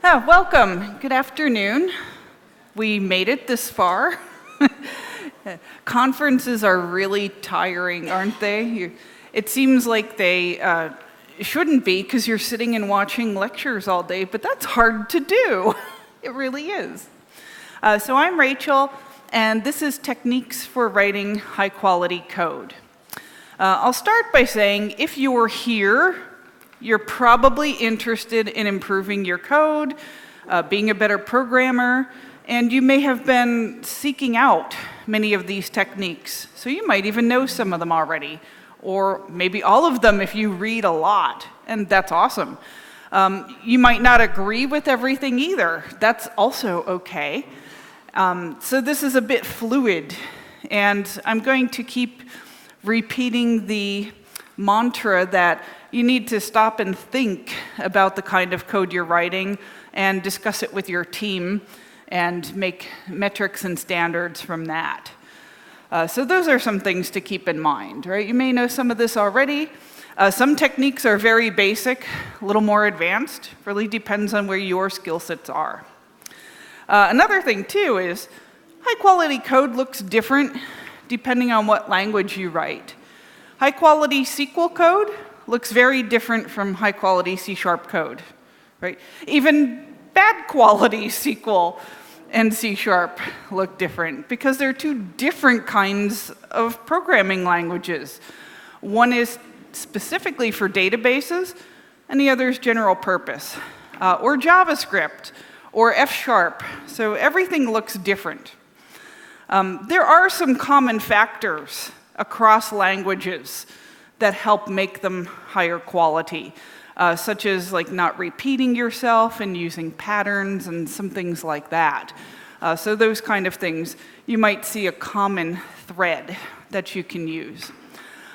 Welcome. Good afternoon. We made it this far. Conferences are really tiring, aren't they? It seems like they shouldn't be because you're sitting and watching lectures all day, but that's hard to do. It really is. So I'm Rachel, and this is Techniques for Writing High-Quality Code. I'll start by saying if you were here, you're probably interested in improving your code, being a better programmer, and you may have been seeking out many of these techniques. So you might even know some of them already, or maybe all of them if you read a lot, and that's awesome. You might not agree with everything either. That's also okay. So this is a bit fluid, and I'm going to keep repeating the mantra that you need to stop and think about the kind of code you're writing and discuss it with your team and make metrics and standards from that. So those are some things to keep in mind, right? You may know some of this already. Some techniques are very basic, a little more advanced. Really depends on where your skill sets are. Another thing too is high-quality code looks different depending on what language you write. High-quality SQL code looks very different from high-quality C# code, right? Even bad quality SQL and C# look different because they're two different kinds of programming languages. One is specifically for databases, and the other is general purpose, or JavaScript, or F#. So everything looks different. There are some common factors across languages that help make them higher quality, such as like not repeating yourself and using patterns and some things like that. So those kind of things, you might see a common thread that you can use.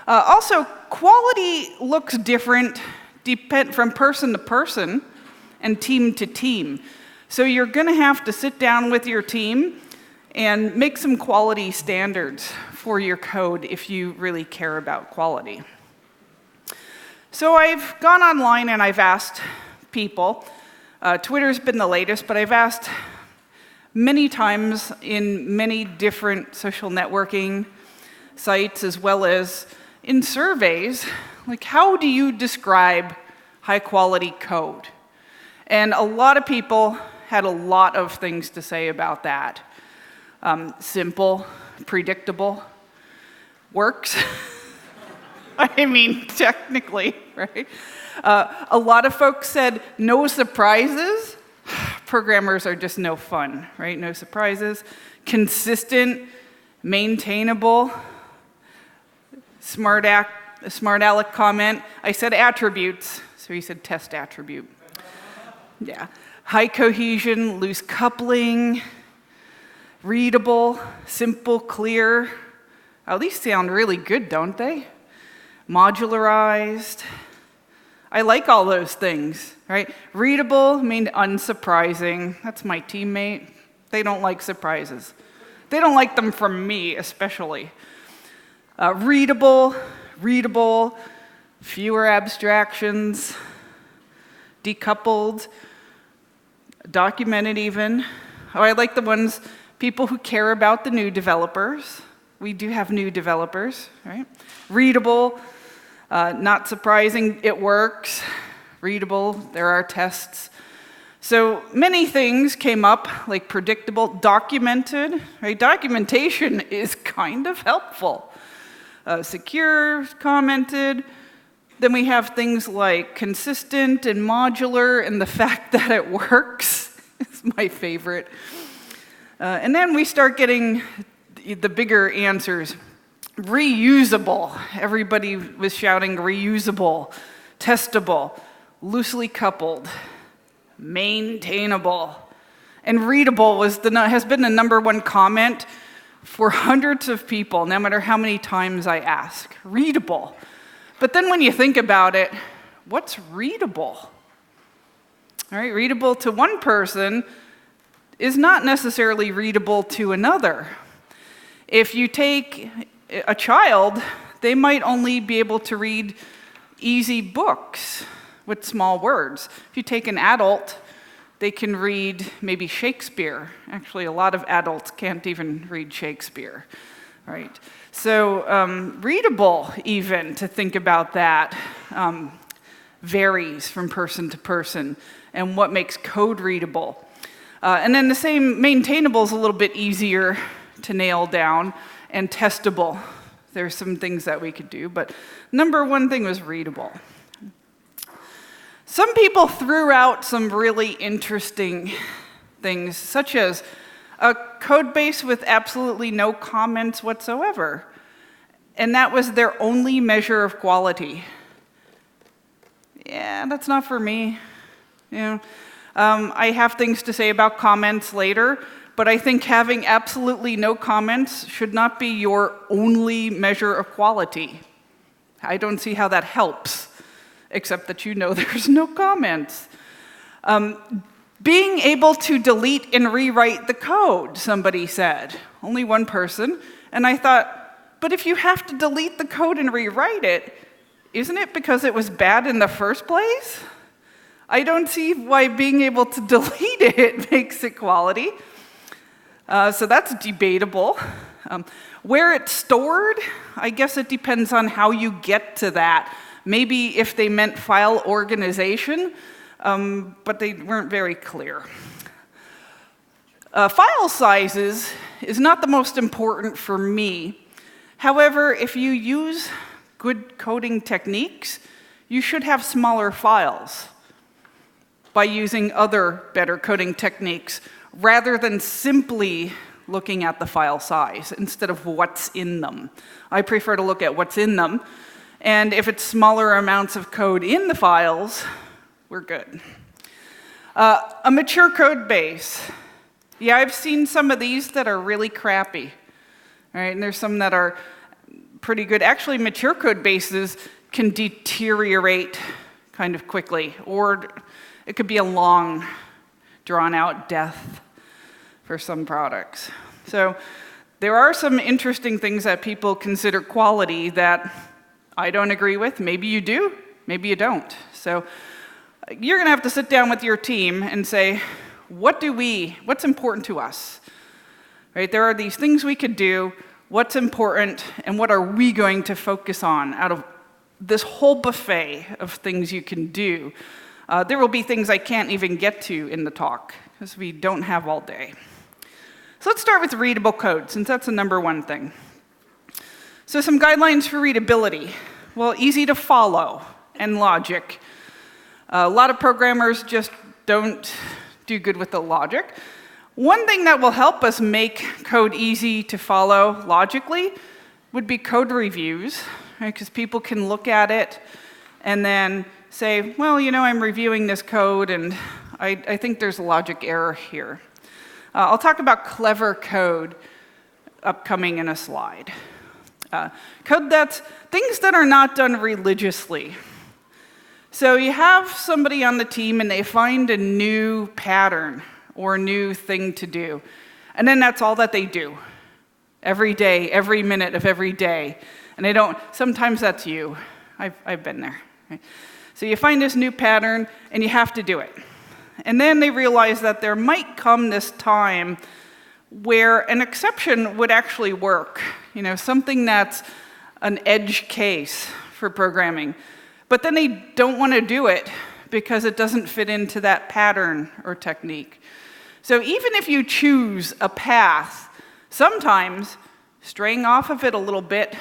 Also, quality looks different from person to person and team to team. So you're going to have to sit down with your team and make some quality standards for your code if you really care about quality. So I've gone online and I've asked people. Twitter's been the latest, but I've asked many times in many different social networking sites as well as in surveys, like how do you describe high-quality code? And a lot of people had a lot of things to say about that. Simple, predictable, works. I mean, technically, right? A lot of folks said no surprises. Programmers are just no fun, right? No surprises. Consistent, maintainable, smart aleck comment. I said attributes, so he said test attribute. Yeah. High cohesion, loose coupling, readable, simple, clear. Oh, these sound really good, don't they? Modularized. I like all those things, right? Readable means unsurprising. That's my teammate. They don't like surprises. They don't like them from me, especially. Readable, fewer abstractions, decoupled, documented even. Oh, I like the ones, people who care about the new developers. We do have new developers, right? Readable, not surprising, it works. Readable, there are tests. So many things came up, like predictable, documented, right? Documentation is kind of helpful. Secure, commented. Then we have things like consistent and modular, and the fact that it works is my favorite. And then we start getting the bigger answers. Reusable. Everybody was shouting reusable, testable, loosely coupled, maintainable. And readable has been the #1 comment for hundreds of people, no matter how many times I ask. Readable. But then when you think about it, what's readable? All right, readable to one person is not necessarily readable to another. If you take a child, they might only be able to read easy books with small words. If you take an adult, they can read maybe Shakespeare. Actually, a lot of adults can't even read Shakespeare, right? So readable, even, to think about that, varies from person to person, and what makes code readable. And then the same, maintainable is a little bit easier to nail down, and testable. There's some things that we could do, but number one thing was readable. Some people threw out some really interesting things, such as a code base with absolutely no comments whatsoever. And that was their only measure of quality. Yeah, that's not for me. You know, I have things to say about comments later, but I think having absolutely no comments should not be your only measure of quality. I don't see how that helps, except that you know there's no comments. Being able to delete and rewrite the code, somebody said. Only one person. And I thought, but if you have to delete the code and rewrite it, isn't it because it was bad in the first place? I don't see why being able to delete it makes it quality. So that's debatable. Where it's stored, I guess it depends on how you get to that. Maybe if they meant file organization, but they weren't very clear. File sizes is not the most important for me. However, if you use good coding techniques, you should have smaller files by using other better coding techniques, rather than simply looking at the file size instead of what's in them. I prefer to look at what's in them, and if it's smaller amounts of code in the files, we're good. A mature code base. Yeah, I've seen some of these that are really crappy, right? And there's some that are pretty good. Actually, mature code bases can deteriorate kind of quickly, or it could be a long, drawn-out death for some products. So there are some interesting things that people consider quality that I don't agree with. Maybe you do, maybe you don't. So you're going to have to sit down with your team and say, what's important to us? Right? There are these things we could do, what's important, and what are we going to focus on out of this whole buffet of things you can do. There will be things I can't even get to in the talk, because we don't have all day. So let's start with readable code, since that's the number one thing. So some guidelines for readability. Well, easy to follow and logic. A lot of programmers just don't do good with the logic. One thing that will help us make code easy to follow logically would be code reviews, right? Because people can look at it and then say, well, you know, I'm reviewing this code, and I think there's a logic error here. I'll talk about clever code upcoming in a slide. Code that's things that are not done religiously. So you have somebody on the team, and they find a new pattern or a new thing to do, and then that's all that they do. Every day, every minute of every day. And they don't, sometimes that's you. I've been there. Right? So you find this new pattern, and you have to do it. And then they realize that there might come this time where an exception would actually work. You know, something that's an edge case for programming. But then they don't want to do it because it doesn't fit into that pattern or technique. So even if you choose a path, sometimes straying off of it a little bit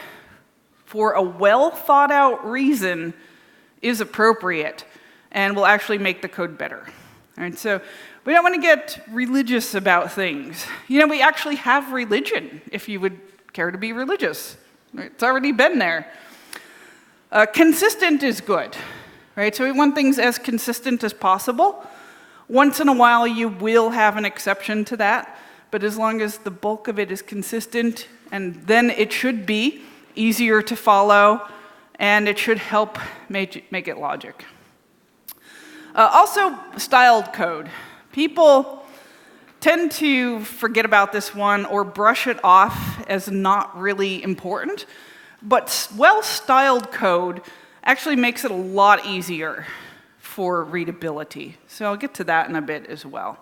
for a well-thought-out reason is appropriate and will actually make the code better. All right, so we don't want to get religious about things. You know, we actually have religion, if you would care to be religious. Right? It's already been there. Consistent is good, right? So we want things as consistent as possible. Once in a while, you will have an exception to that, but as long as the bulk of it is consistent, and then it should be easier to follow, and it should help make it logic. Also, styled code. People tend to forget about this one or brush it off as not really important, but well-styled code actually makes it a lot easier for readability. So I'll get to that in a bit as well.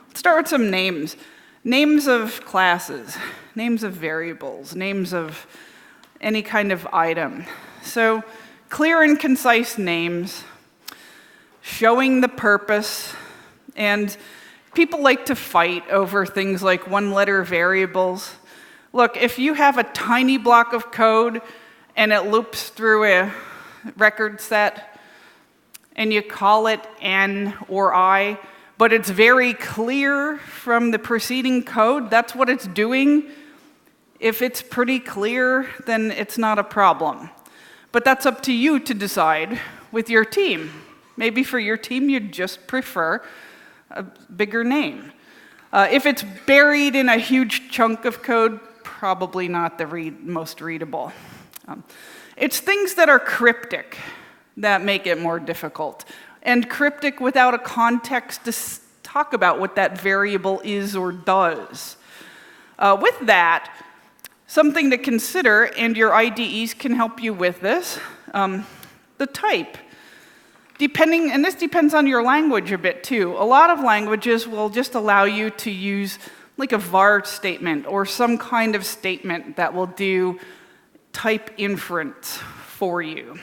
Let's start with some names. Names of classes, names of variables, names of any kind of item. So clear and concise names, showing the purpose, and people like to fight over things like one-letter variables. Look, if you have a tiny block of code and it loops through a record set and you call it N or I, but it's very clear from the preceding code, that's what it's doing. If it's pretty clear, then it's not a problem. But that's up to you to decide with your team. Maybe for your team, you'd just prefer a bigger name. If it's buried in a huge chunk of code, probably not the most readable. It's things that are cryptic that make it more difficult. And cryptic without a context to talk about what that variable is or does. With that, something to consider, and your IDEs can help you with this, the type. And this depends on your language a bit too. A lot of languages will just allow you to use like a var statement or some kind of statement that will do type inference for you.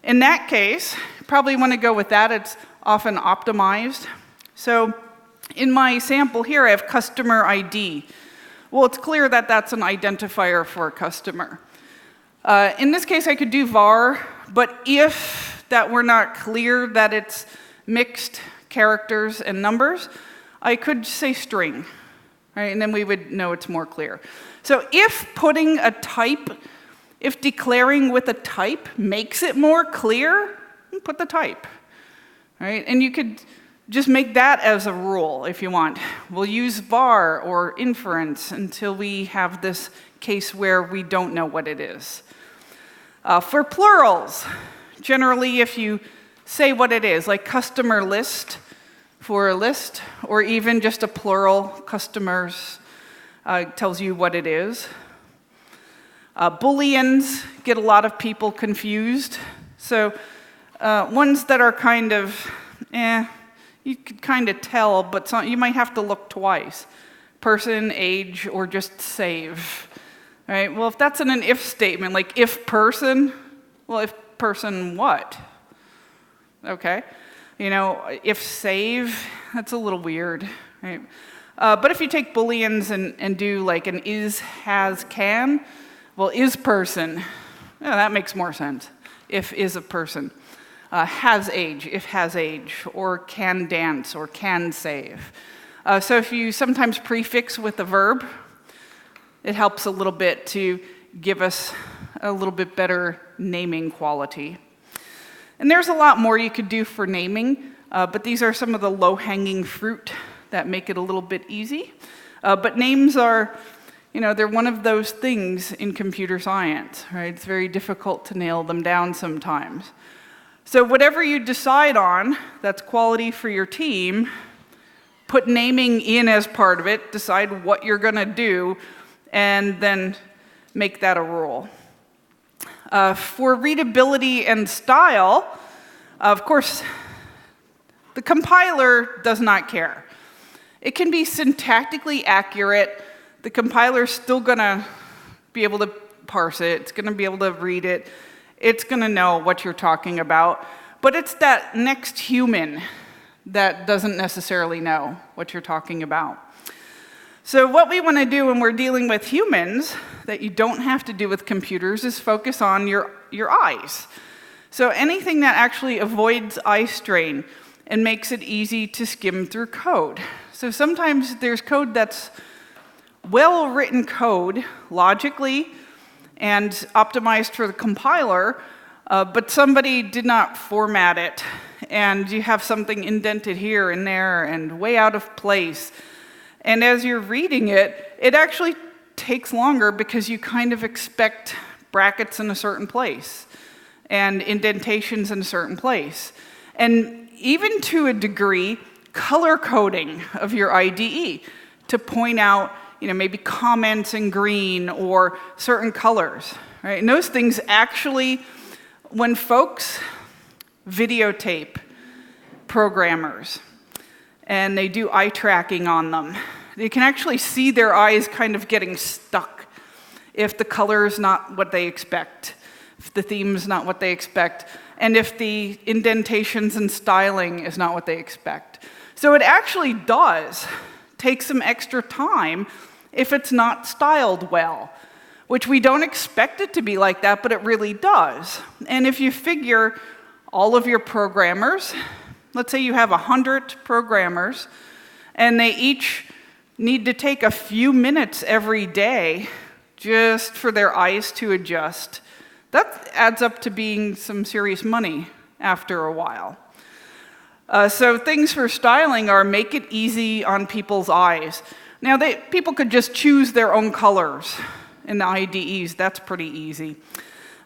In that case, you probably want to go with that. It's often optimized. So in my sample here, I have customer ID. Well, it's clear that that's an identifier for a customer. In this case, I could do var, but if that were not clear that it's mixed characters and numbers, I could say string, right? And then we would know it's more clear. So if declaring with a type makes it more clear, put the type, right? And you could just make that as a rule if you want. We'll use var or inference until we have this case where we don't know what it is. For plurals, generally if you say what it is, like customer list for a list, or even just a plural, customers tells you what it is. Booleans get a lot of people confused. So ones that are kind of, you could kind of tell, but you might have to look twice. Person, age, or just save. Right? Well, if that's in an if statement, like if person, well, if person what? Okay. You know, if save, that's a little weird. Right? But if you take booleans and do like an is, has, can, well, is person, yeah, that makes more sense. If is a person. Has age, if has age, or can dance, or can save. So if you sometimes prefix with a verb, it helps a little bit to give us a little bit better naming quality. And there's a lot more you could do for naming, but these are some of the low-hanging fruit that make it a little bit easy. But names are, they're one of those things in computer science, right? It's very difficult to nail them down sometimes. So whatever you decide on that's quality for your team, put naming in as part of it, decide what you're going to do, and then make that a rule. For readability and style, of course, the compiler does not care. It can be syntactically accurate. The compiler's still going to be able to parse it. It's going to be able to read it. It's going to know what you're talking about. But it's that next human that doesn't necessarily know what you're talking about. So what we want to do when we're dealing with humans that you don't have to do with computers is focus on your eyes. So anything that actually avoids eye strain and makes it easy to skim through code. So sometimes there's code that's well-written code logically and optimized for the compiler, but somebody did not format it, and you have something indented here and there and way out of place. And as you're reading it, it actually takes longer because you kind of expect brackets in a certain place and indentations in a certain place. And even to a degree, color coding of your IDE to point out, maybe comments in green or certain colors, right? And those things actually, when folks videotape programmers, and they do eye tracking on them. You can actually see their eyes kind of getting stuck if the color is not what they expect, if the theme is not what they expect, and if the indentations and styling is not what they expect. So it actually does take some extra time if it's not styled well, which we don't expect it to be like that, but it really does. And if you figure all of your programmers, let's say you have 100 programmers, and they each need to take a few minutes every day just for their eyes to adjust, that adds up to being some serious money after a while. So things for styling are make it easy on people's eyes. Now, people could just choose their own colors in the IDEs. That's pretty easy.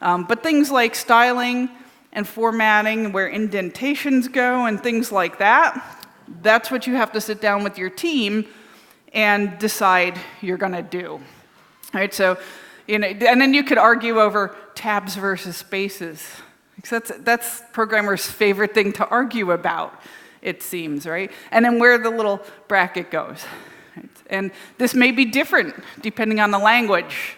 But things like styling and formatting, where indentations go and things like that, that's what you have to sit down with your team and decide you're going to do. All right, so, and then you could argue over tabs versus spaces. Because that's programmers' favorite thing to argue about, it seems, right? And then where the little bracket goes. Right? And this may be different depending on the language,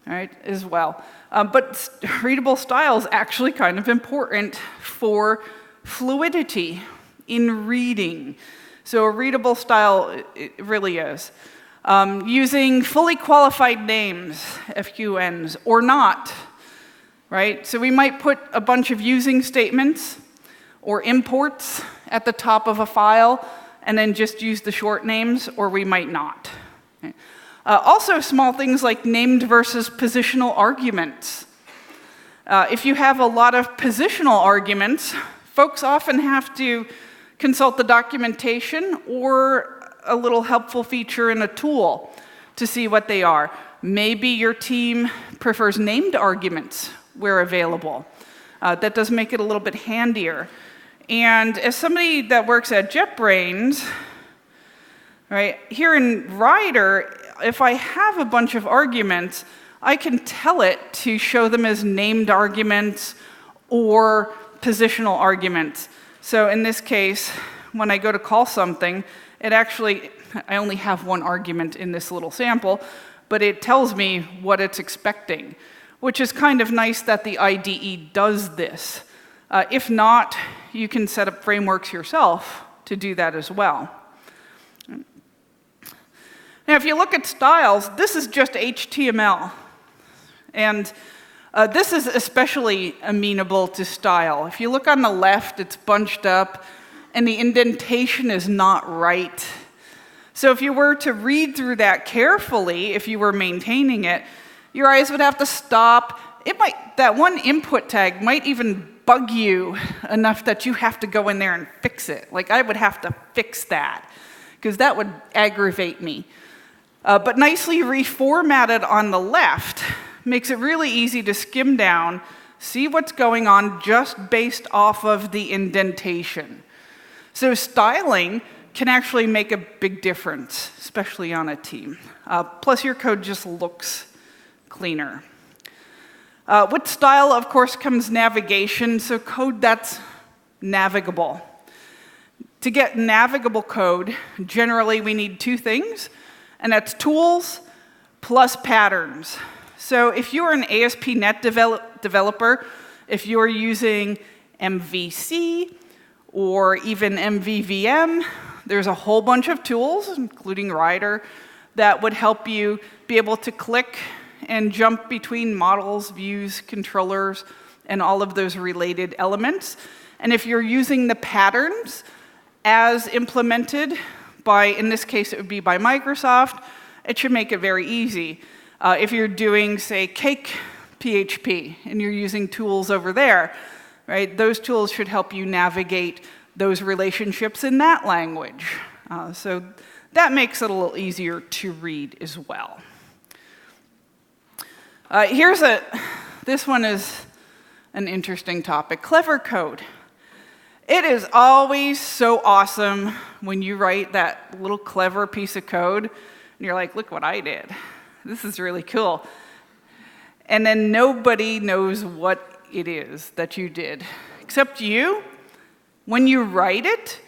right, as well. But readable style is actually kind of important for fluidity in reading. So a readable style, it really is. Using fully qualified names, FQNs, or not, right? So we might put a bunch of using statements or imports at the top of a file and then just use the short names, or we might not. Okay. Also, small things like named versus positional arguments. If you have a lot of positional arguments, folks often have to consult the documentation or a little helpful feature in a tool to see what they are. Maybe your team prefers named arguments where available. That does make it a little bit handier. And as somebody that works at JetBrains, right, here in Rider, if I have a bunch of arguments, I can tell it to show them as named arguments or positional arguments. So in this case, when I go to call something, it actually, I only have one argument in this little sample, but it tells me what it's expecting, which is kind of nice that the IDE does this. If not, you can set up frameworks yourself to do that as well. Now, if you look at styles, this is just HTML. And this is especially amenable to style. If you look on the left, it's bunched up, and the indentation is not right. So if you were to read through that carefully, if you were maintaining it, your eyes would have to stop. That one input tag might even bug you enough that you have to go in there and fix it. Like, I would have to fix that, because that would aggravate me. But nicely reformatted on the left makes it really easy to skim down, see what's going on just based off of the indentation. So styling can actually make a big difference, especially on a team. Plus, your code just looks cleaner. With style, of course, comes navigation, so code that's navigable. To get navigable code, generally we need two things, and that's tools plus patterns. So if you're an ASP.NET developer, if you're using MVC or even MVVM, there's a whole bunch of tools, including Rider, that would help you be able to click and jump between models, views, controllers, and all of those related elements. And if you're using the patterns as implemented by, in this case, it would be by Microsoft, it should make it very easy. If you're doing, say, Cake PHP, and you're using tools over there, right, those tools should help you navigate those relationships in that language. So that makes it a little easier to read as well. This one is an interesting topic, clever code. It is always so awesome when you write that little clever piece of code, and you're like, look what I did. This is really cool. And then nobody knows what it is that you did, except you when you write it,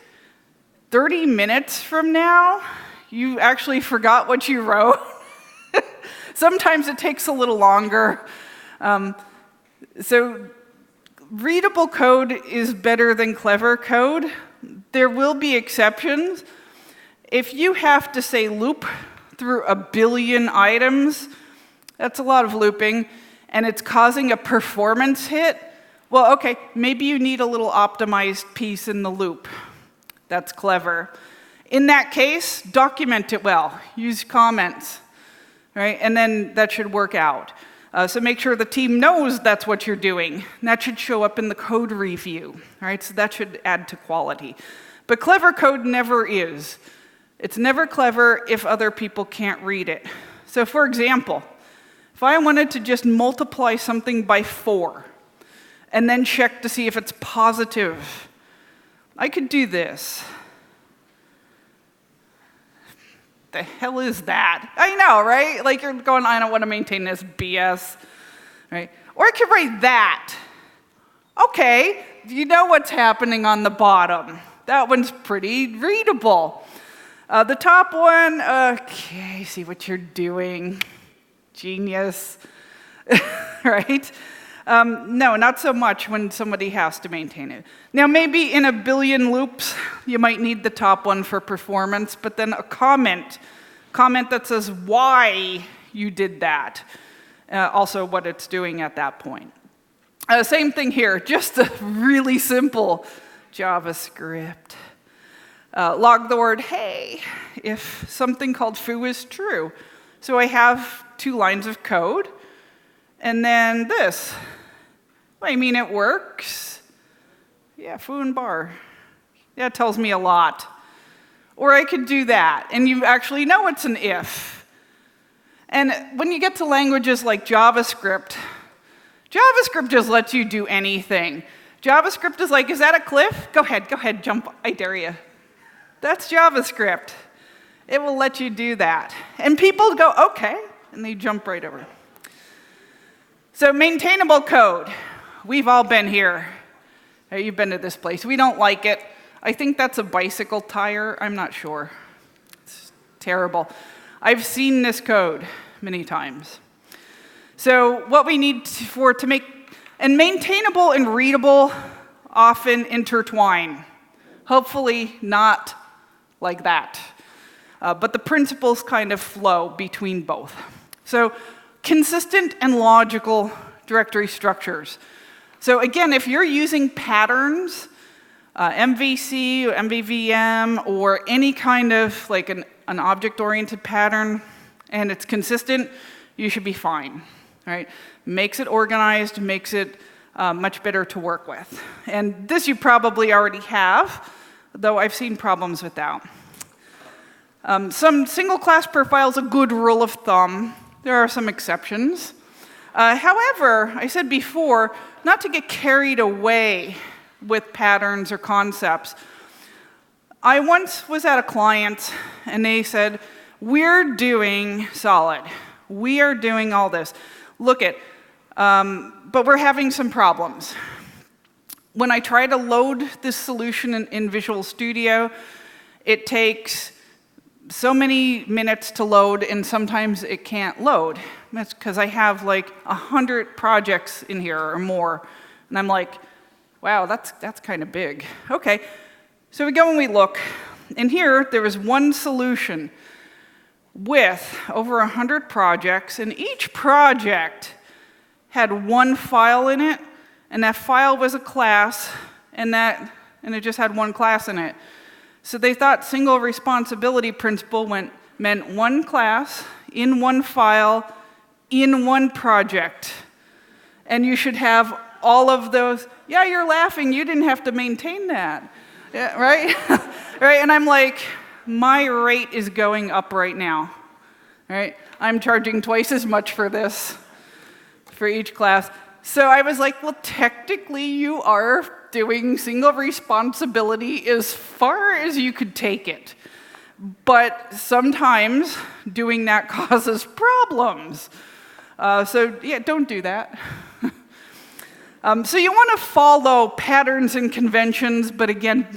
30 minutes from now, you actually forgot what you wrote. Sometimes it takes a little longer. So readable code is better than clever code. There will be exceptions. If you have to, say, loop through a billion items, that's a lot of looping, and it's causing a performance hit, well, okay, maybe you need a little optimized piece in the loop. That's clever. In that case, document it well. Use comments, right? And then that should work out. So make sure the team knows that's what you're doing. And that should show up in the code review, right? So that should add to quality. But clever code never is. It's never clever if other people can't read it. So for example, if I wanted to just multiply something by 4 and then check to see if it's positive, I could do this. The hell is that? I know, right? Like you're going, I don't want to maintain this BS, right? Or I could write that. Okay, you know what's happening on the bottom. That one's pretty readable. The top one, okay, see what you're doing. Genius, right? No, not so much when somebody has to maintain it. Now, maybe in a billion loops, you might need the top one for performance, but then a comment that says why you did that, also what it's doing at that point. Same thing here, just a really simple JavaScript. Log the word hey if something called foo is true. So I have 2 lines of code, and then this. I mean, it works. Yeah, foo and bar. That tells me a lot. Or I could do that, and you actually know it's an if. And when you get to languages like JavaScript, JavaScript just lets you do anything. JavaScript is like, is that a cliff? Go ahead, jump, I dare you. That's JavaScript. It will let you do that. And people go, okay, and they jump right over. So maintainable code. We've all been here. You've been to this place. We don't like it. I think that's a bicycle tire. I'm not sure. It's terrible. I've seen this code many times. So what we need to make, and maintainable and readable often intertwine. Hopefully not like that. But the principles kind of flow between both. So consistent and logical directory structures. So again, if you're using patterns, MVC, or MVVM, or any kind of like an object-oriented pattern, and it's consistent, you should be fine. Right? Makes it organized, makes it much better to work with. And this you probably already have, though I've seen problems with that. Some single class profile is a good rule of thumb. There are some exceptions. However, I said before, not to get carried away with patterns or concepts. I once was at a client, and they said, we're doing solid. We are doing all this. Look at, but we're having some problems. When I try to load this solution in Visual Studio, it takes so many minutes to load, and sometimes it can't load. That's because I have like 100 projects in here or more. And I'm like, wow, that's kind of big. Okay, so we go and we look. And here, there was one solution with over 100 projects, and each project had one file in it, and that file was a class, and it just had one class in it. So they thought single responsibility principle meant one class, in one file, in one project. And you should have all of those. Yeah, you're laughing, you didn't have to maintain that. Yeah, right? Right? And I'm like, my rate is going up right now. Right? I'm charging twice as much for this, for each class. So I was like, well, technically you are doing single responsibility as far as you could take it. But sometimes doing that causes problems. So yeah, don't do that. So you want to follow patterns and conventions, but again,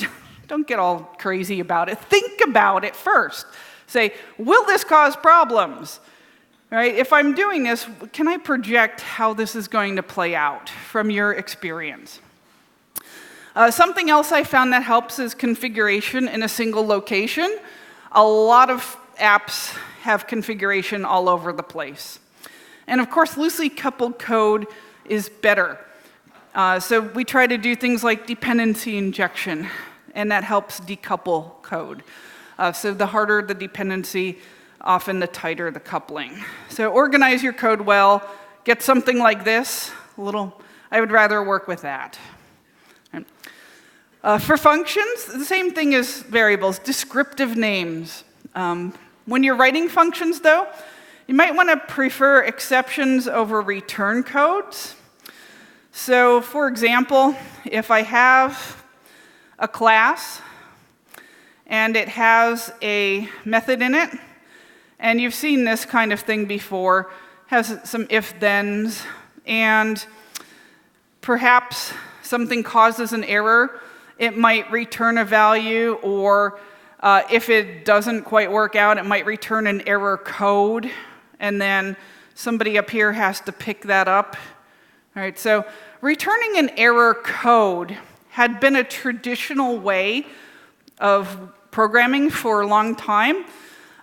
don't get all crazy about it. Think about it first. Say, will this cause problems? Right? If I'm doing this, can I project how this is going to play out from your experience? Something else I found that helps is configuration in a single location. A lot of apps have configuration all over the place. And of course, loosely coupled code is better. So we try to do things like dependency injection, and that helps decouple code. So the harder the dependency, often the tighter the coupling. So organize your code well, get something like this. I would rather work with that. For functions, the same thing as variables, descriptive names. When you're writing functions, though, you might want to prefer exceptions over return codes. So, for example, if I have a class and it has a method in it, and you've seen this kind of thing before, has some if-thens, and perhaps something causes an error, it might return a value, or if it doesn't quite work out, it might return an error code, and then somebody up here has to pick that up. All right, so returning an error code had been a traditional way of programming for a long time,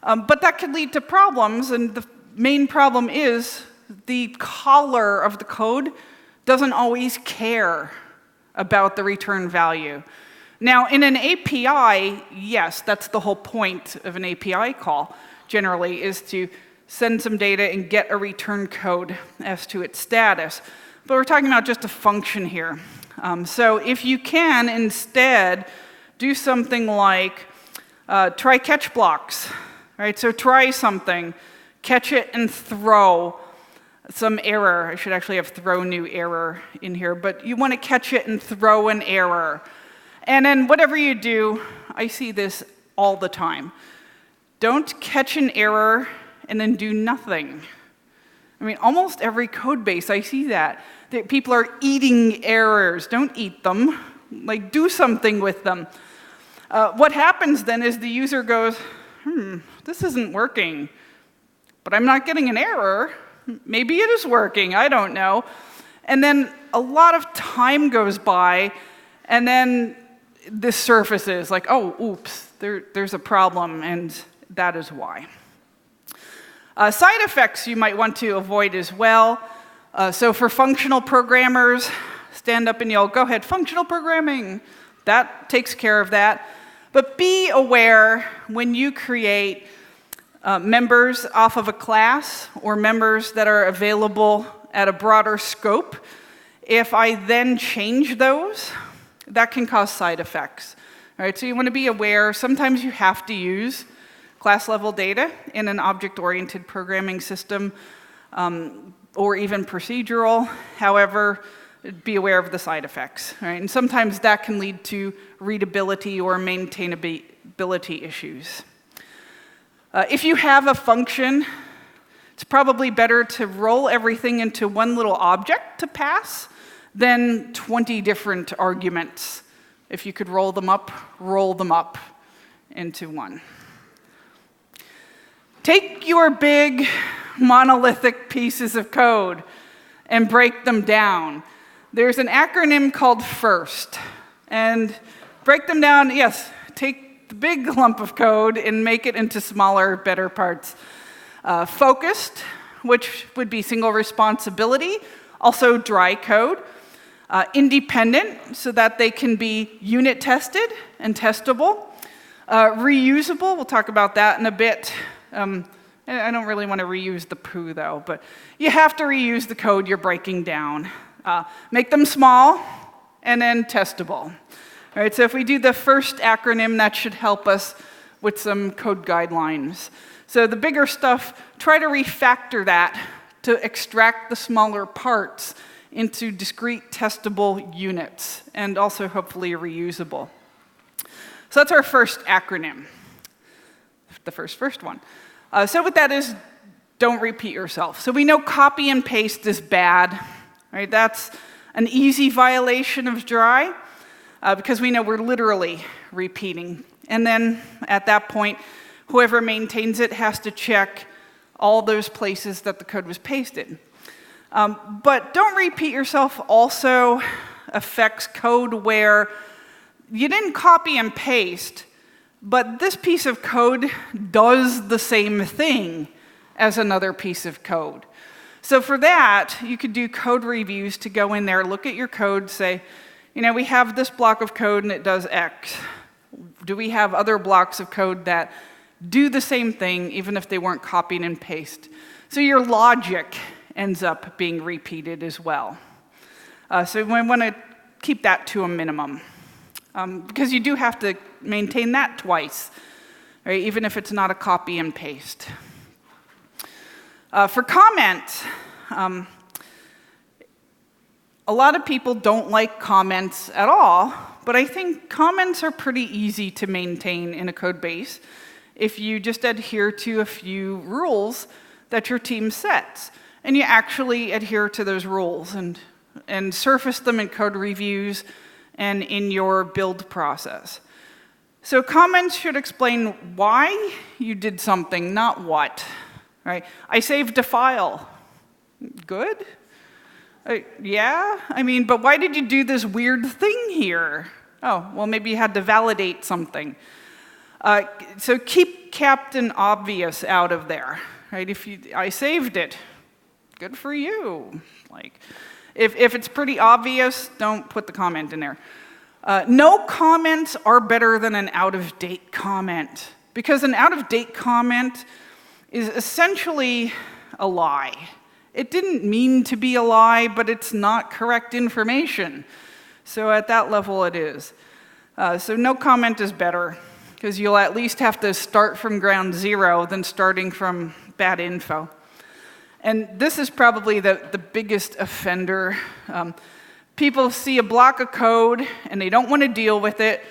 but that could lead to problems, and the main problem is the caller of the code doesn't always care about the return value. Now, in an API, yes, that's the whole point of an API call, generally, is to send some data and get a return code as to its status. But we're talking about just a function here. So if you can instead do something like try catch blocks, right? So try something, catch it and throw some error. I should actually have throw new error in here, but you want to catch it and throw an error. And then whatever you do, I see this all the time. Don't catch an error and then do nothing. I mean, almost every code base, I see that people are eating errors. Don't eat them. Like, do something with them. What happens then is the user goes, this isn't working, but I'm not getting an error. Maybe it is working, I don't know. And then a lot of time goes by, and then this surfaces, like, oh, oops, there's a problem, and that is why. Side effects you might want to avoid as well. So for functional programmers, stand up and yell, go ahead, functional programming. That takes care of that. But be aware when you create members off of a class or members that are available at a broader scope, if I then change those, that can cause side effects. All right, so you want to be aware. Sometimes you have to use class-level data in an object-oriented programming system, or even procedural. However, be aware of the side effects. Right? And sometimes that can lead to readability or maintainability issues. If you have a function, it's probably better to roll everything into one little object to pass than 20 different arguments. If you could roll them up into one. Take your big monolithic pieces of code and break them down. There's an acronym called FIRST. And break them down, yes, take the big lump of code and make it into smaller, better parts. Focused, which would be single responsibility, also dry code. Independent, so that they can be unit tested and testable. Reusable, we'll talk about that in a bit. I don't really want to reuse the poo, though, but you have to reuse the code you're breaking down. Make them small, and then testable. All right, so if we do the first acronym, that should help us with some code guidelines. So the bigger stuff, try to refactor that to extract the smaller parts into discrete testable units, and also hopefully reusable. So that's our first acronym, the first one. So what that is, don't repeat yourself. So we know copy and paste is bad, right? That's An easy violation of dry, because we know we're literally repeating. And then at that point, whoever maintains it has to check all those places that the code was pasted. But don't repeat yourself also affects code where you didn't copy and paste, but this piece of code does the same thing as another piece of code. So for that, you could do code reviews to go in there, look at your code, say, we have this block of code and it does X. Do we have other blocks of code that do the same thing, even if they weren't copied and pasted? So your logic ends up being repeated as well. So we want to keep that to a minimum, because you do have to maintain that twice, right? Even if it's not a copy and paste. For comments, a lot of people don't like comments at all, but I think comments are pretty easy to maintain in a code base if you just adhere to a few rules that your team sets, and you actually adhere to those rules and surface them in code reviews and in your build process. So comments should explain why you did something, not what. Right? I saved a file. Good? Yeah? But why did you do this weird thing here? Oh, well, maybe you had to validate something. So keep Captain Obvious out of there. Right? I saved it. Good for you. If it's pretty obvious, don't put the comment in there. No comments are better than an out-of-date comment, because an out-of-date comment is essentially a lie. It didn't mean to be a lie, but it's not correct information. So at that level, it is. So no comment is better, because you'll at least have to start from ground zero than starting from bad info. And this is probably the biggest offender. People see a block of code, and they don't want to deal with it,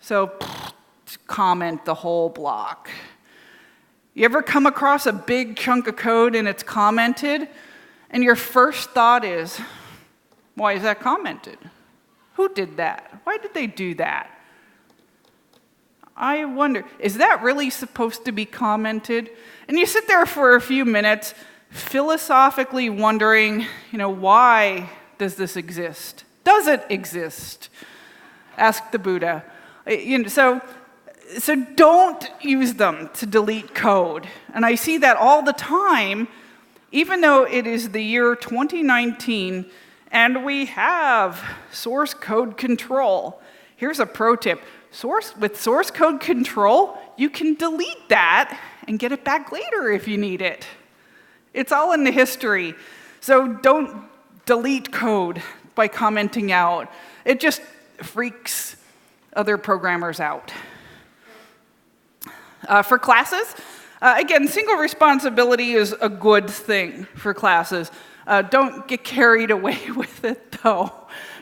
so comment the whole block. You ever come across a big chunk of code and it's commented, and your first thought is, why is that commented? Who did that? Why did they do that? I wonder, is that really supposed to be commented? And you sit there for a few minutes, philosophically wondering, why does this exist? Does it exist? Ask the Buddha. So don't use them to delete code. And I see that all the time, even though it is the year 2019 and we have source code control. Here's a pro tip. With source code control, you can delete that and get it back later if you need it. It's all in the history. So don't delete code by commenting out. It just freaks other programmers out. For classes, again, single responsibility is a good thing for classes. Don't get carried away with it, though,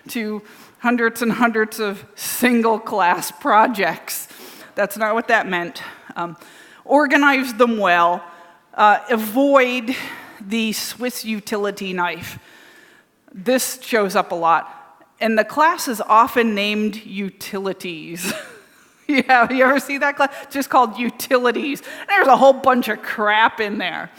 to hundreds and hundreds of single class projects. That's not what that meant. Organize them well. Avoid the Swiss utility knife. This shows up a lot. And the class is often named utilities. Yeah, you ever see that class? It's just called utilities. There's a whole bunch of crap in there,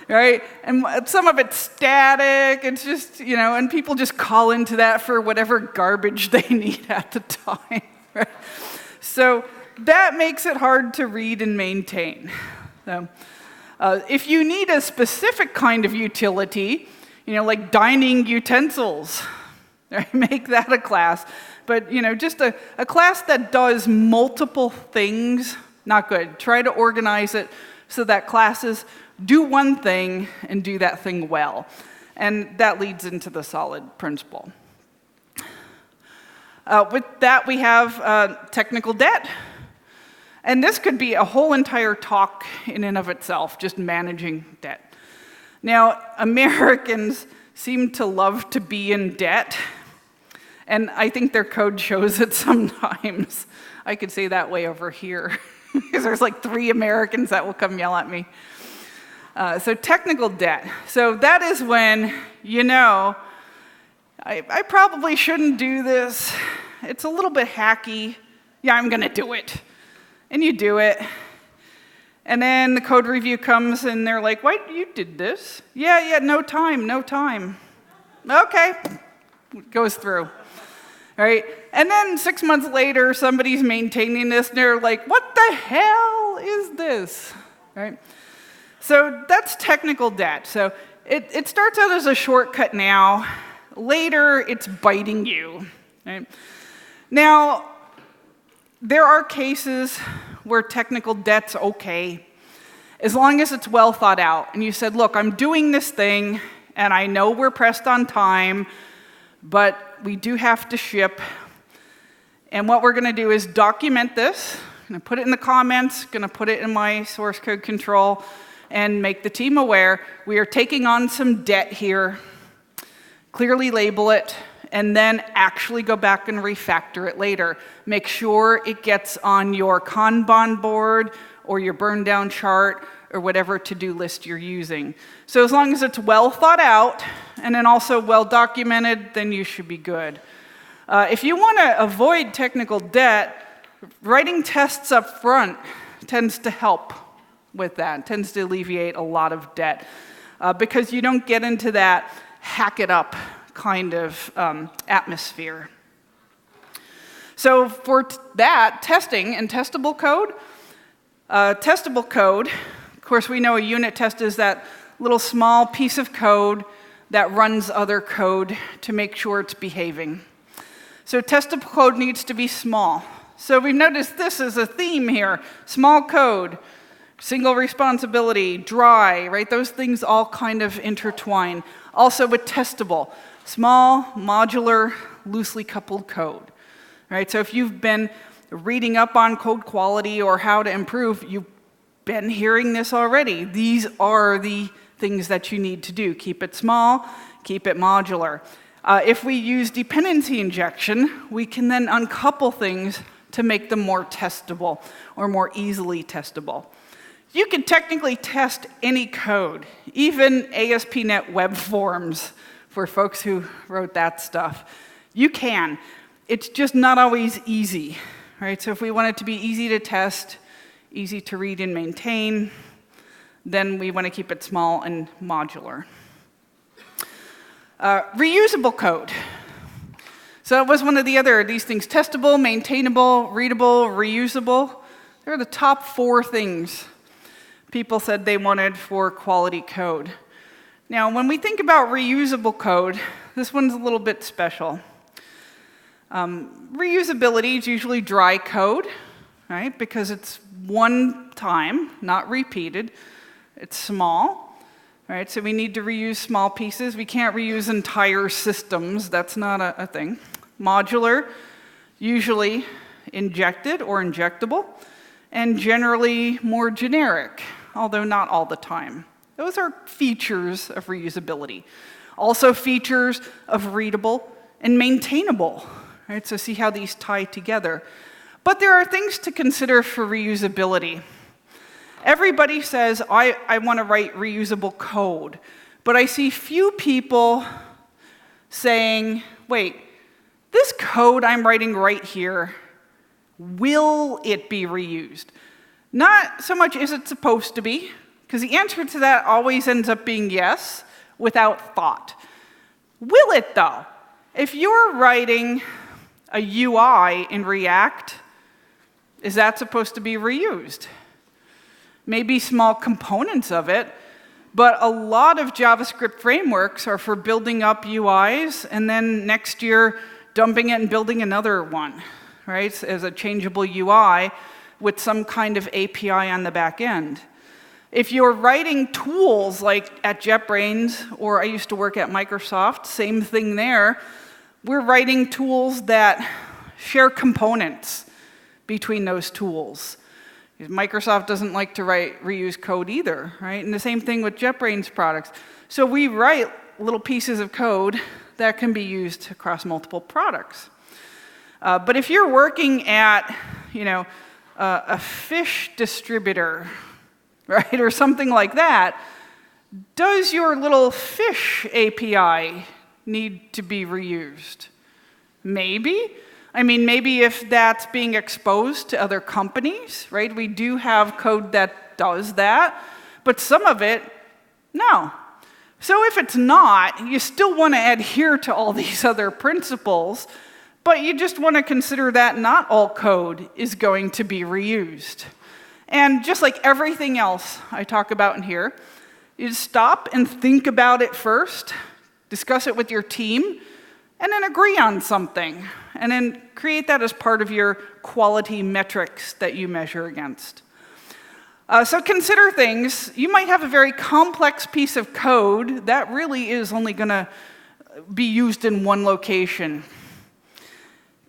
right? And some of it's static. It's just, and people just call into that for whatever garbage they need at the time, right? So that makes it hard to read and maintain. So, if you need a specific kind of utility, like dining utensils, right? Make that a class. But, just a class that does multiple things, not good. Try to organize it so that classes do one thing and do that thing well. And that leads into the solid principle. With that, we have technical debt. And this could be a whole entire talk in and of itself, just managing debt. Now, Americans seem to love to be in debt. And I think their code shows it sometimes. I could say that way over here, because there's like 3 Americans that will come yell at me. So technical debt. So that is when, I probably shouldn't do this. It's a little bit hacky. Yeah, I'm going to do it. And you do it. And then the code review comes, and they're like, what, you did this? Yeah, no time. Okay, goes through. All right, and then 6 months later, somebody's maintaining this, and they're like, what the hell is this? All right, so that's technical debt. So it starts out as a shortcut now. Later, it's biting you. Right? Now, there are cases where technical debt's okay, as long as it's well thought out. And you said, look, I'm doing this thing, and I know we're pressed on time, but we do have to ship. And what we're going to do is document this. I'm going to put it in the comments, going to put it in my source code control, and make the team aware we are taking on some debt here, clearly label it, and then actually go back and refactor it later. Make sure it gets on your Kanban board or your burn down chart or whatever to-do list you're using. So as long as it's well thought out and then also well documented, then you should be good. If you want to avoid technical debt, writing tests up front tends to help with that, tends to alleviate a lot of debt because you don't get into that hack it up kind of atmosphere. So for that, testing and testable code, of course we know a unit test is that little small piece of code that runs other code to make sure it's behaving. So testable code needs to be small. So we've noticed this is a theme here, small code, single responsibility, dry, right? Those things all kind of intertwine. Also with testable, small, modular, loosely coupled code, right? So if you've been reading up on code quality or how to improve, you've been hearing this already. These are the things that you need to do. Keep it small, keep it modular. If we use dependency injection, we can then uncouple things to make them more testable or more easily testable. You can technically test any code, even ASP.NET web forms for folks who wrote that stuff. You can. It's just not always easy, right? So if we want it to be easy to test, easy to read and maintain, then we want to keep it small and modular. Reusable code. So that was one of the other, these things, testable, maintainable, readable, reusable. They're the top 4 things people said they wanted for quality code. Now, when we think about reusable code, this one's a little bit special. Reusability is usually dry code, right? Because it's one time, not repeated. It's small, right? So we need to reuse small pieces. We can't reuse entire systems. That's not a thing. Modular, usually injected or injectable, and generally more generic, although not all the time. Those are features of reusability. Also features of readable and maintainable, right? So see how these tie together. But there are things to consider for reusability. Everybody says, I want to write reusable code, but I see few people saying, wait, this code I'm writing right here, will it be reused? Not so much is it supposed to be, because the answer to that always ends up being yes, without thought. Will it, though? If you're writing a UI in React, is that supposed to be reused? Maybe small components of it, but a lot of JavaScript frameworks are for building up UIs and then next year dumping it and building another one, right, as a changeable UI with some kind of API on the back end. If you're writing tools like at JetBrains, or I used to work at Microsoft, same thing there, we're writing tools that share components between those tools. Microsoft doesn't like to write reuse code either, right? And the same thing with JetBrains products. So we write little pieces of code that can be used across multiple products. But if you're working at, a fish distributor, right, or something like that, does your little fish API need to be reused? Maybe. I mean, maybe if that's being exposed to other companies, right? We do have code that does that, but some of it, no. So if it's not, you still want to adhere to all these other principles, but you just want to consider that not all code is going to be reused. And just like everything else I talk about in here, you stop and think about it first, discuss it with your team, and then agree on something. And then create that as part of your quality metrics that you measure against. So consider things. You might have a very complex piece of code that really is only going to be used in one location.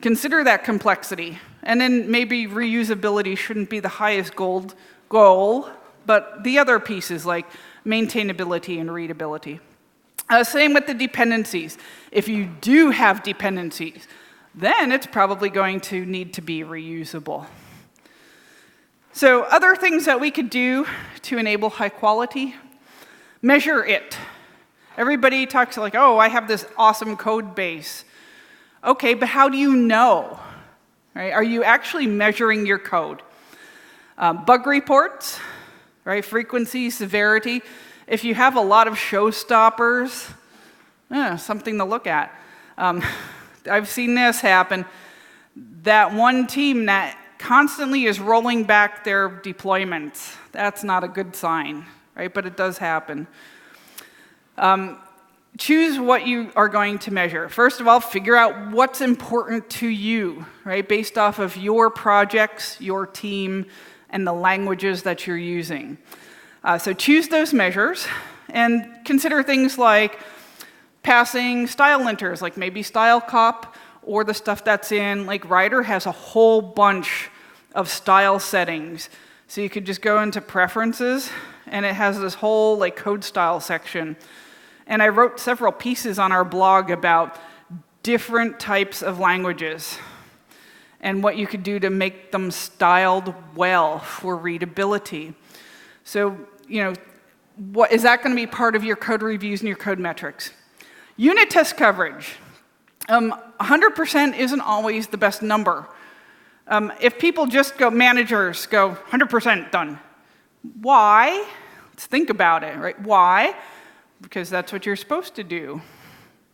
Consider that complexity. And then maybe reusability shouldn't be the highest goal, but the other pieces like maintainability and readability. Same with the dependencies. If you do have dependencies, then it's probably going to need to be reusable. So other things that we could do to enable high quality, measure it. Everybody talks like, oh, I have this awesome code base. Okay, but how do you know? Right? Are you actually measuring your code? Bug reports, right? Frequency, severity. If you have a lot of showstoppers, something to look at. I've seen this happen. That one team that constantly is rolling back their deployments. That's not a good sign, right? But it does happen. Choose what you are going to measure. First of all, figure out what's important to you, right? Based off of your projects, your team, and the languages that you're using. So choose those measures and consider things like passing style linters, like maybe style cop, or the stuff that's in, like Writer has a whole bunch of style settings. So you could just go into preferences, and it has this whole like code style section. And I wrote several pieces on our blog about different types of languages and what you could do to make them styled well for readability. So, what is that going to be part of your code reviews and your code metrics? Unit test coverage. 100% isn't always the best number. If people just managers go 100% done. Why? Let's think about it, right? Why? Because that's what you're supposed to do.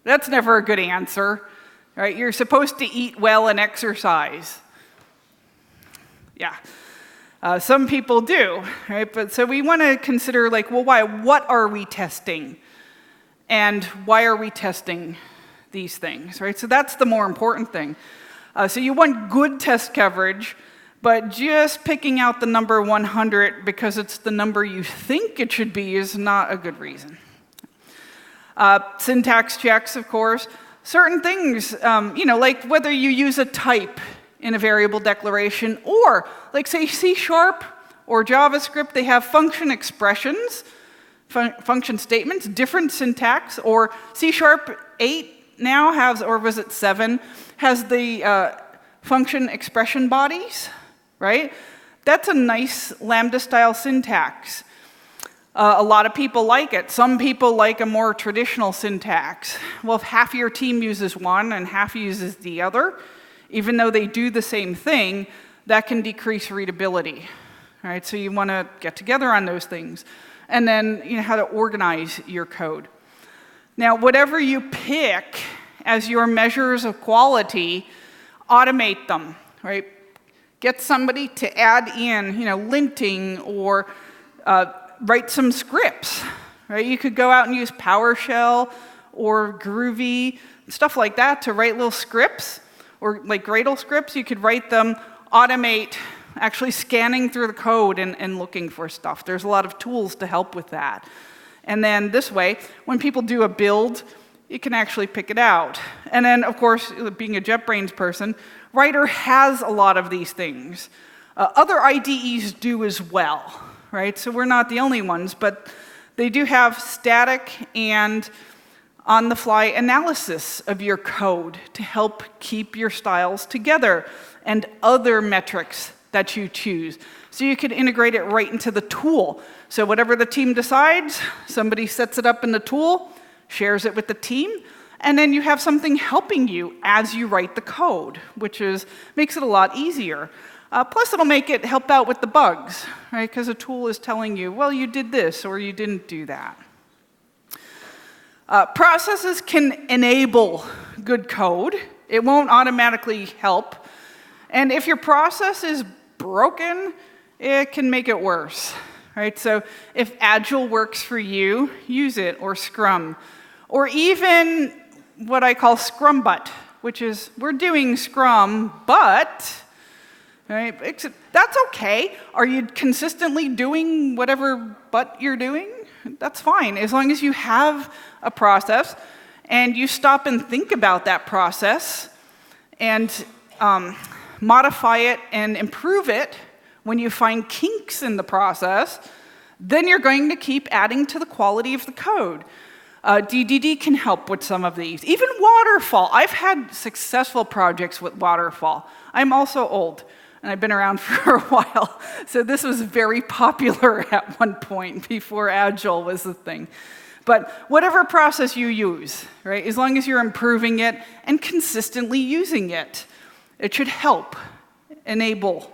That's never a good answer, right? You're supposed to eat well and exercise. Yeah. Some people do, right? But so we want to consider like, well, why? What are we testing? And why are we testing these things, right? So that's the more important thing. So you want good test coverage, but just picking out the number 100 because it's the number you think it should be is not a good reason. Syntax checks, of course. Certain things, like whether you use a type in a variable declaration, or like say C# or JavaScript, they have function expressions, function statements, different syntax, or C# 8 now has, or was it 7, has the function expression bodies, right? That's a nice Lambda-style syntax. A lot of people like it. Some people like a more traditional syntax. Well, if half your team uses one and half uses the other, even though they do the same thing, that can decrease readability. All right, so you want to get together on those things. And then how to organize your code. Now, whatever you pick as your measures of quality, automate them, right? Get somebody to add in, linting or write some scripts, right? You could go out and use PowerShell or Groovy, stuff like that to write little scripts, or like Gradle scripts. You could write them, automate, actually scanning through the code and looking for stuff. There's a lot of tools to help with that. And then this way, when people do a build, you can actually pick it out. And then, of course, being a JetBrains person, Writer has a lot of these things. Other IDEs do as well, right? So we're not the only ones, but they do have static and on-the-fly analysis of your code to help keep your styles together, and other metrics that you choose. So you can integrate it right into the tool. So whatever the team decides, somebody sets it up in the tool, shares it with the team, And then you have something helping you as you write the code, which makes it a lot easier. Plus, it'll make it help out with the bugs, right? Because a tool is telling you, well, you did this or you didn't do that. Processes can enable good code. It won't automatically help. And if your process is broken, it can make it worse, right? So if Agile works for you, use it, or Scrum. Or even what I call Scrum but, which is we're doing Scrum, but, right? That's okay. Are you consistently doing whatever but you're doing? That's fine, as long as you have a process and you stop and think about that process and modify it and improve it when you find kinks in the process, then you're going to keep adding to the quality of the code. DDD can help with some of these. Even waterfall. I've had successful projects with waterfall. I'm also old, and I've been around for a while. So this was very popular at one point before Agile was the thing. But whatever process you use, right, as long as you're improving it and consistently using it, it should help enable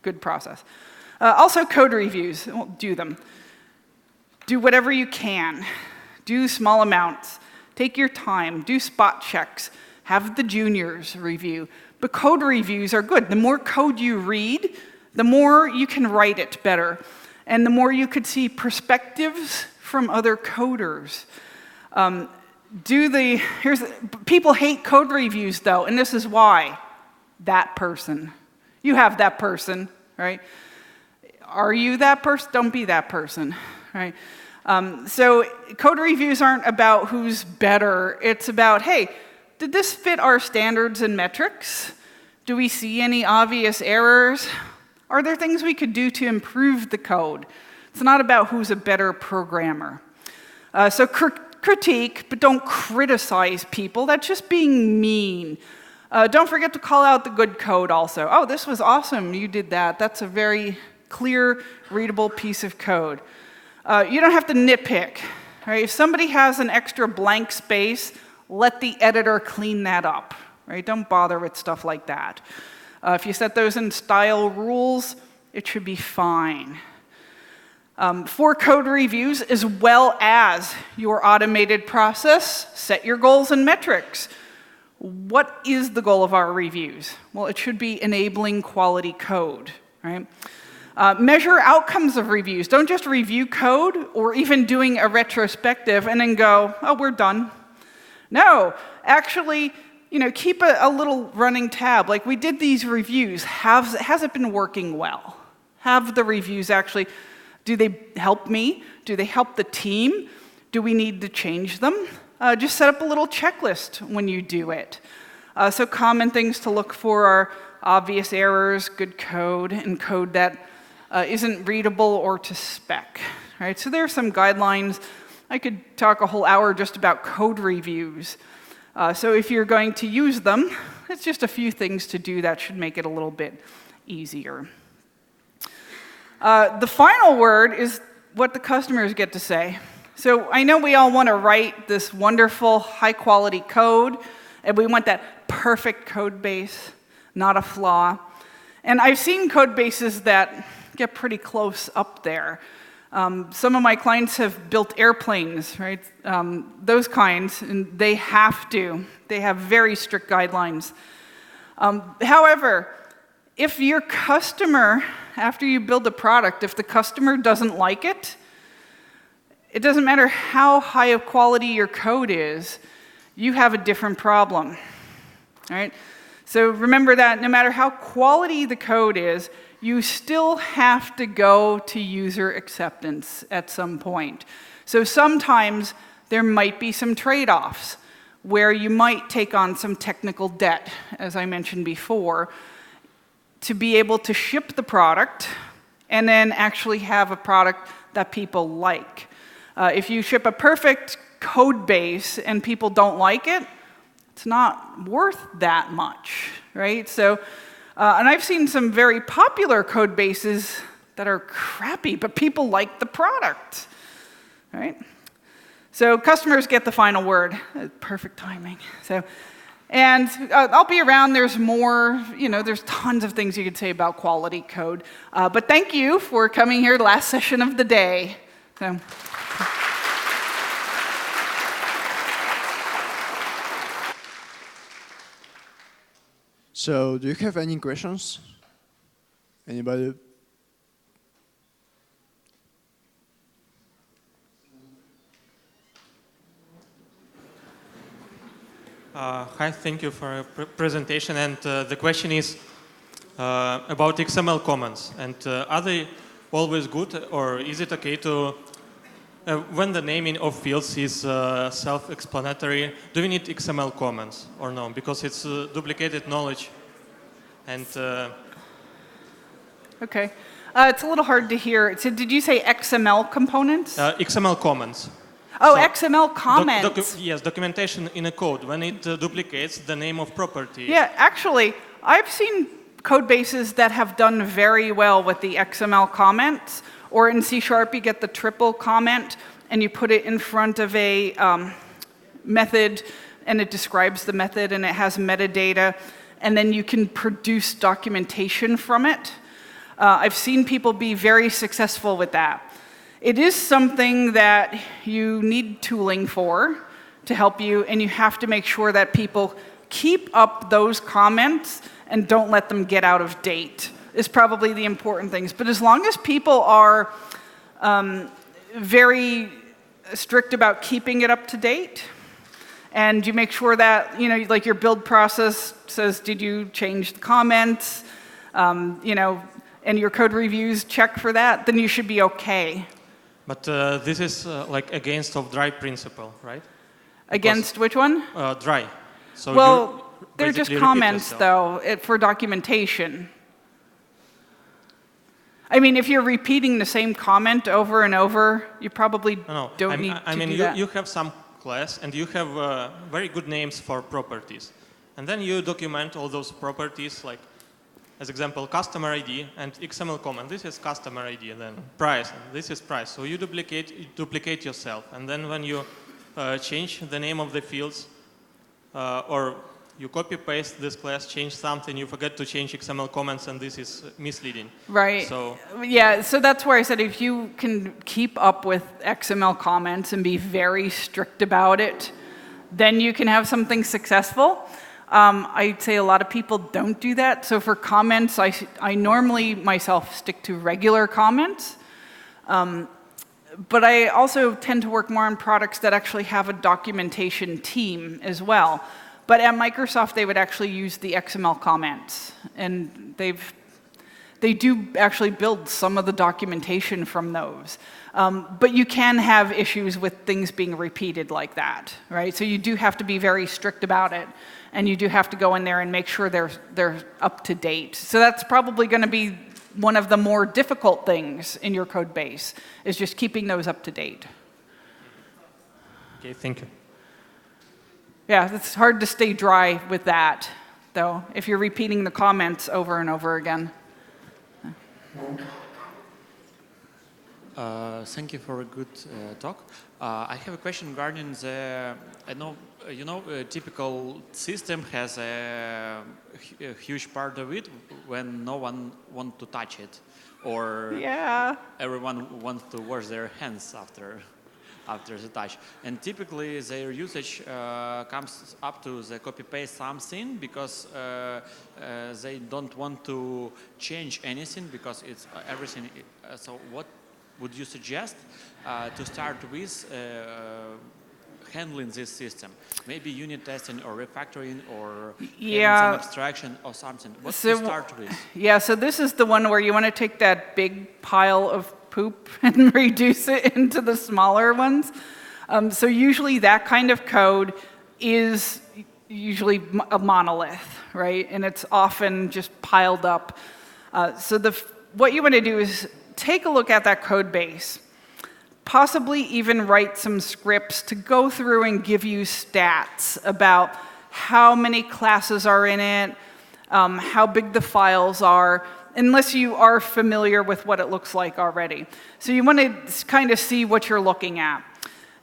good process. Also, code reviews. Do them. Do whatever you can. Do small amounts. Take your time. Do spot checks. Have the juniors review. But code reviews are good. The more code you read, the more you can write it better. And the more you could see perspectives from other coders. People hate code reviews, though, and this is why. That person. You have that person, right? Are you that person? Don't be that person, right? So code reviews aren't about who's better. It's about, hey, did this fit our standards and metrics? Do we see any obvious errors? Are there things we could do to improve the code? It's not about who's a better programmer. So critique, but don't criticize people. That's just being mean. Don't forget to call out the good code also. Oh, this was awesome, you did that. That's a very clear, readable piece of code. You don't have to nitpick. Right? If somebody has an extra blank space, let the editor clean that up. Right? Don't bother with stuff like that. If you set those in style rules, it should be fine. For code reviews, as well as your automated process, set your goals and metrics. What is the goal of our reviews? Well, it should be enabling quality code, right? Measure outcomes of reviews. Don't just review code or even doing a retrospective and then go, oh, we're done. No, actually, keep a little running tab. Like, we did these reviews. Has it been working well? Have the reviews actually, do they help me? Do they help the team? Do we need to change them? Just set up a little checklist when you do it. So common things to look for are obvious errors, good code, and code that isn't readable or to spec. Right? So there are some guidelines. I could talk a whole hour just about code reviews. So if you're going to use them, it's just a few things to do that should make it a little bit easier. The final word is what the customers get to say. So I know we all want to write this wonderful, high-quality code, and we want that perfect code base, not a flaw. And I've seen code bases that get pretty close up there. Some of my clients have built airplanes, right? Those kinds, and they have to. They have very strict guidelines. However, if your customer, after you build a product, if the customer doesn't like it, it doesn't matter how high of quality your code is, you have a different problem, right? So remember that no matter how quality the code is, you still have to go to user acceptance at some point. So sometimes there might be some trade-offs where you might take on some technical debt, as I mentioned before, to be able to ship the product and then actually have a product that people like. If you ship a perfect code base and people don't like it, it's not worth that much, right? So, and I've seen some very popular code bases that are crappy, but people like the product, right? So customers get the final word. Perfect timing. And I'll be around. There's more, there's tons of things you could say about quality code. But thank you for coming here, last session of the day. So do you have any questions? Anybody? Hi, thank you for your presentation. And the question is about XML comments. And are they always good, or is it okay to, when the naming of fields is self-explanatory, do we need XML comments or no? Because it's duplicated knowledge. And OK. It's a little hard to hear. So did you say XML components? XML comments. Oh, so XML comments. Yes, documentation in a code, when it duplicates the name of property. Yeah, actually, I've seen code bases that have done very well with the XML comments. Or in C#, you get the triple comment, and you put it in front of a method, and it describes the method, and it has metadata. And then you can produce documentation from it. I've seen people be very successful with that. It is something that you need tooling for to help you, and you have to make sure that people keep up those comments and don't let them get out of date, is probably the important things. But as long as people are very strict about keeping it up to date, and you make sure that, like your build process says, did you change the comments, and your code reviews check for that, then you should be OK. But this is like against of dry principle, right? Against which one? Dry. So well, they're just comments, though, for documentation. I mean, if you're repeating the same comment over and over, you probably don't need to do that. I mean, you have some class, and you have very good names for properties. And then you document all those properties, like, as example, customer ID and XML comment. This is customer ID, and then price, and this is price. So you duplicate yourself. And then when you change the name of the fields, or you copy-paste this class, change something, you forget to change XML comments, and this is misleading. Right. So yeah, so that's where I said if you can keep up with XML comments and be very strict about it, then you can have something successful. I'd say a lot of people don't do that. So for comments, I normally myself stick to regular comments. But I also tend to work more on products that actually have a documentation team as well. But at Microsoft, they would actually use the XML comments. And they do actually build some of the documentation from those. But you can have issues with things being repeated like that, right? So you do have to be very strict about it. And you do have to go in there and make sure they're up to date. So that's probably going to be one of the more difficult things in your code base, is just keeping those up to date. OK, thank you. Yeah, it's hard to stay dry with that, though, if you're repeating the comments over and over again. Thank you for a good talk. I have a question regarding the, a typical system has a huge part of it when no one wants to touch it, or everyone wants to wash their hands after the touch. And typically their usage comes up to the copy-paste something because they don't want to change anything because it's everything. So what would you suggest to start with handling this system? Maybe unit testing or refactoring or some abstraction or something. What to start with? Yeah, so this is the one where you want to take that big pile of poop and reduce it into the smaller ones. So usually that kind of code is usually a monolith, right? And it's often just piled up. So what you want to do is take a look at that code base, possibly even write some scripts to go through and give you stats about how many classes are in it, how big the files are, unless you are familiar with what it looks like already. So you want to kind of see what you're looking at.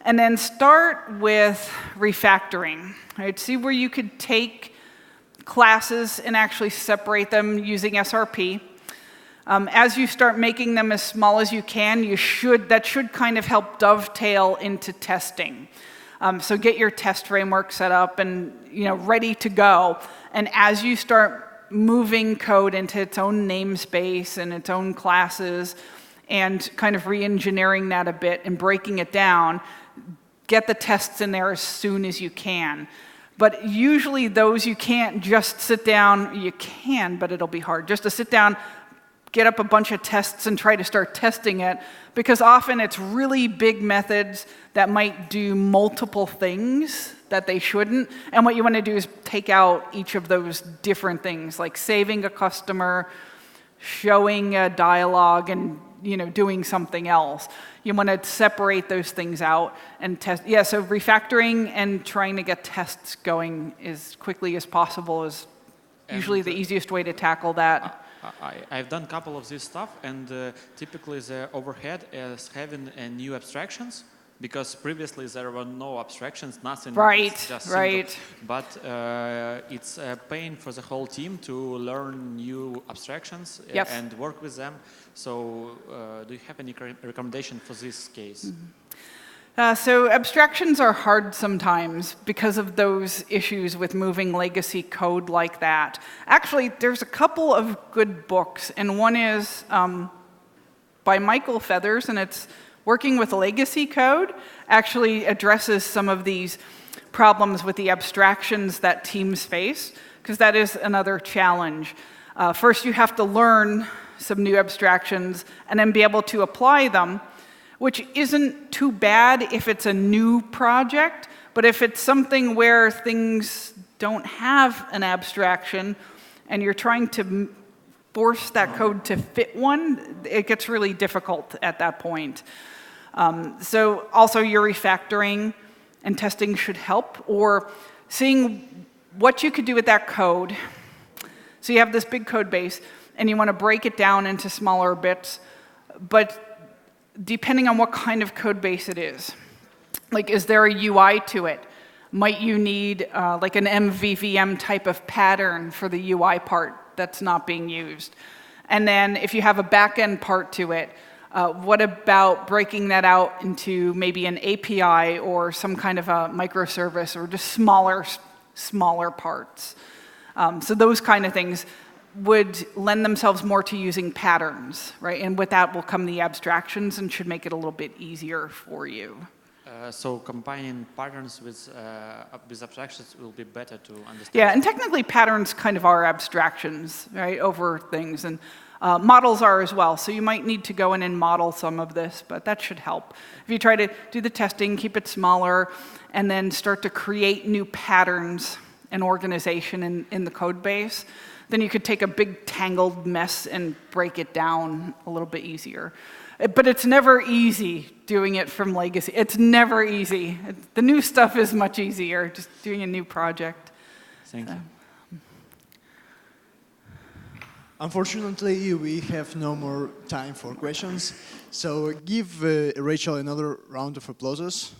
And then start with refactoring, right? See where you could take classes and actually separate them using SRP. As you start making them as small as you can, that should kind of help dovetail into testing. So get your test framework set up and ready to go. And as you start moving code into its own namespace and its own classes and kind of re-engineering that a bit and breaking it down, get the tests in there as soon as you can. But usually those you can't just sit down, you can, but it'll be hard, just to sit down, get up a bunch of tests and try to start testing it, because often it's really big methods that might do multiple things that they shouldn't. And what you want to do is take out each of those different things, like saving a customer, showing a dialogue, and doing something else. You want to separate those things out and test. Yeah, so refactoring and trying to get tests going as quickly as possible is usually the easiest way to tackle that. I've done a couple of this stuff, and typically the overhead is having new abstractions, because previously there were no abstractions, nothing. Right, just right. Simple. But it's a pain for the whole team to learn new abstractions Yes. and work with them. So do you have any recommendation for this case? Mm-hmm. So abstractions are hard sometimes because of those issues with moving legacy code like that. Actually, there's a couple of good books, and one is by Michael Feathers, and it's Working with Legacy Code, actually addresses some of these problems with the abstractions that teams face, because that is another challenge. First, you have to learn some new abstractions and then be able to apply them, which isn't too bad if it's a new project, but if it's something where things don't have an abstraction and you're trying to force that code to fit one, it gets really difficult at that point. So also your refactoring and testing should help, or seeing what you could do with that code. So you have this big code base and you want to break it down into smaller bits, but depending on what kind of code base it is. Like, is there a UI to it? Might you need like an MVVM type of pattern for the UI part that's not being used? And then if you have a back-end part to it, what about breaking that out into maybe an API or some kind of a microservice, or just smaller parts? So those kind of things would lend themselves more to using patterns, right? And with that will come the abstractions and should make it a little bit easier for you. So combining patterns with abstractions will be better to understand. Yeah, and technically patterns kind of are abstractions, right, over things. And models are as well. So you might need to go in and model some of this, but that should help. If you try to do the testing, keep it smaller, and then start to create new patterns and organization in the code base, then you could take a big tangled mess and break it down a little bit easier. But it's never easy doing it from legacy. It's never easy. The new stuff is much easier, just doing a new project. Thank you. Unfortunately, we have no more time for questions. So give Rachel another round of applauses.